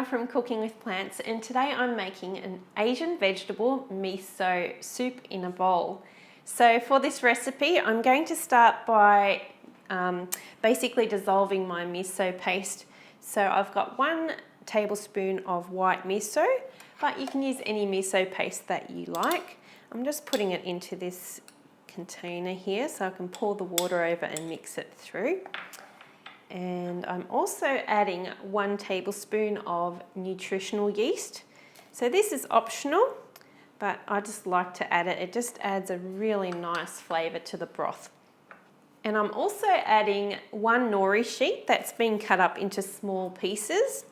Anja from Cooking with Plants, and today I'm making an Asian vegetable miso soup in a bowl. So for this recipe, I'm going to start by basically dissolving my miso paste. So I've got 1 tablespoon of white miso, but you can use any miso paste that you like. I'm just putting it into this container here so I can pour the water over and mix it through. And I'm also adding 1 tablespoon of nutritional yeast. So this is optional, but I just like to add it. It just adds a really nice flavour to the broth. And I'm also adding 1 nori sheet that's been cut up into small pieces,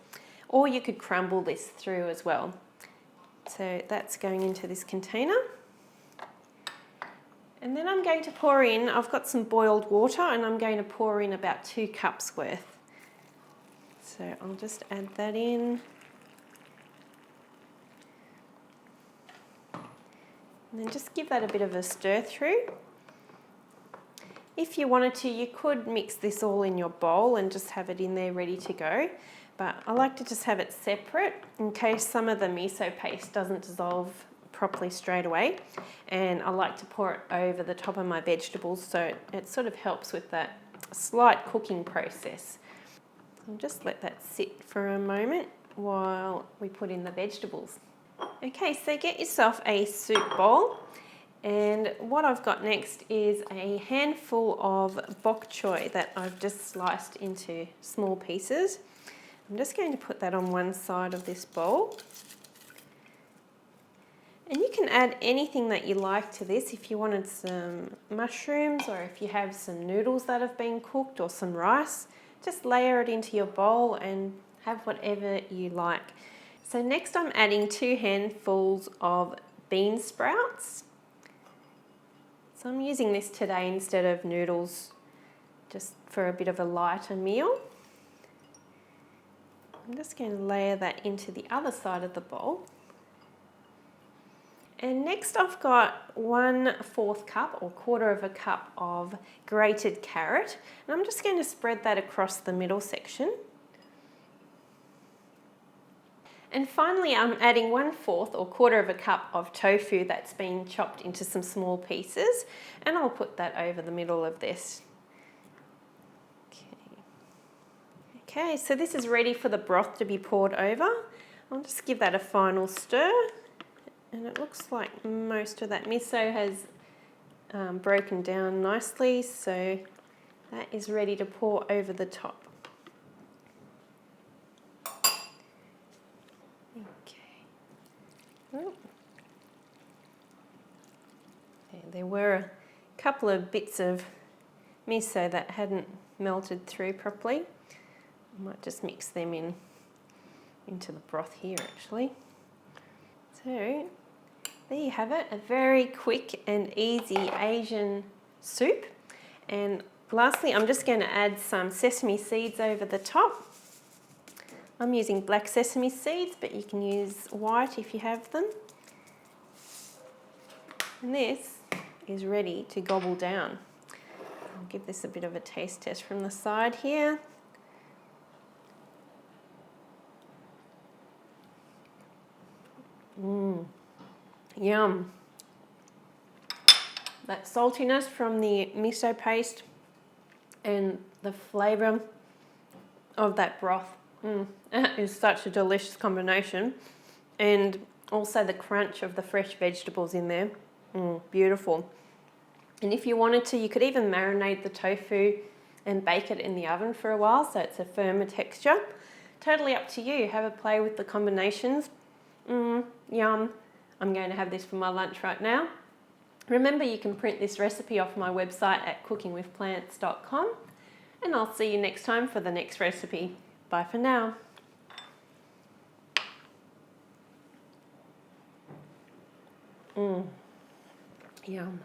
or you could crumble this through as well. So that's going into this container. And then I'm going to pour in, I've got some boiled water and I'm going to pour in about 2 cups worth. So I'll just add that in. And then just give that a bit of a stir through. If you wanted to, you could mix this all in your bowl and just have it in there ready to go. But I like to just have it separate in case some of the miso paste doesn't dissolve properly straight away, and I like to pour it over the top of my vegetables so it sort of helps with that slight cooking process. I'll just let that sit for a moment while we put in the vegetables. Okay, so get yourself a soup bowl, and what I've got next is a handful of bok choy that I've just sliced into small pieces. I'm just going to put that on one side of this bowl. And you can add anything that you like to this. If you wanted some mushrooms, or if you have some noodles that have been cooked, or some rice, just layer it into your bowl and have whatever you like. So next I'm adding 2 handfuls of bean sprouts. So I'm using this today instead of noodles, just for a bit of a lighter meal. I'm just going to layer that into the other side of the bowl. And next I've got 1/4 cup or 1/4 cup of grated carrot, and I'm just going to spread that across the middle section. And finally I'm adding 1/4 or 1/4 cup of tofu that's been chopped into some small pieces, and I'll put that over the middle of this. Okay, so this is ready for the broth to be poured over. I'll just give that a final stir. And it looks like most of that miso has broken down nicely, so that is ready to pour over the top. Okay. Oh. There were a couple of bits of miso that hadn't melted through properly. I might just mix them into the broth here actually. So there you have it, a very quick and easy Asian soup. And lastly, I'm just going to add some sesame seeds over the top. I'm using black sesame seeds, but you can use white if you have them. And this is ready to gobble down. I'll give this a bit of a taste test from the side here. Yum. That saltiness from the miso paste and the flavour of that broth is such a delicious combination, and also the crunch of the fresh vegetables in there. Beautiful. And if you wanted to, you could even marinate the tofu and bake it in the oven for a while so it's a firmer texture. Totally up to you. Have a play with the combinations. Yum. I'm going to have this for my lunch right now. Remember, you can print this recipe off my website at CookingWithPlants.com, and I'll see you next time for the next recipe. Bye for now. Yum.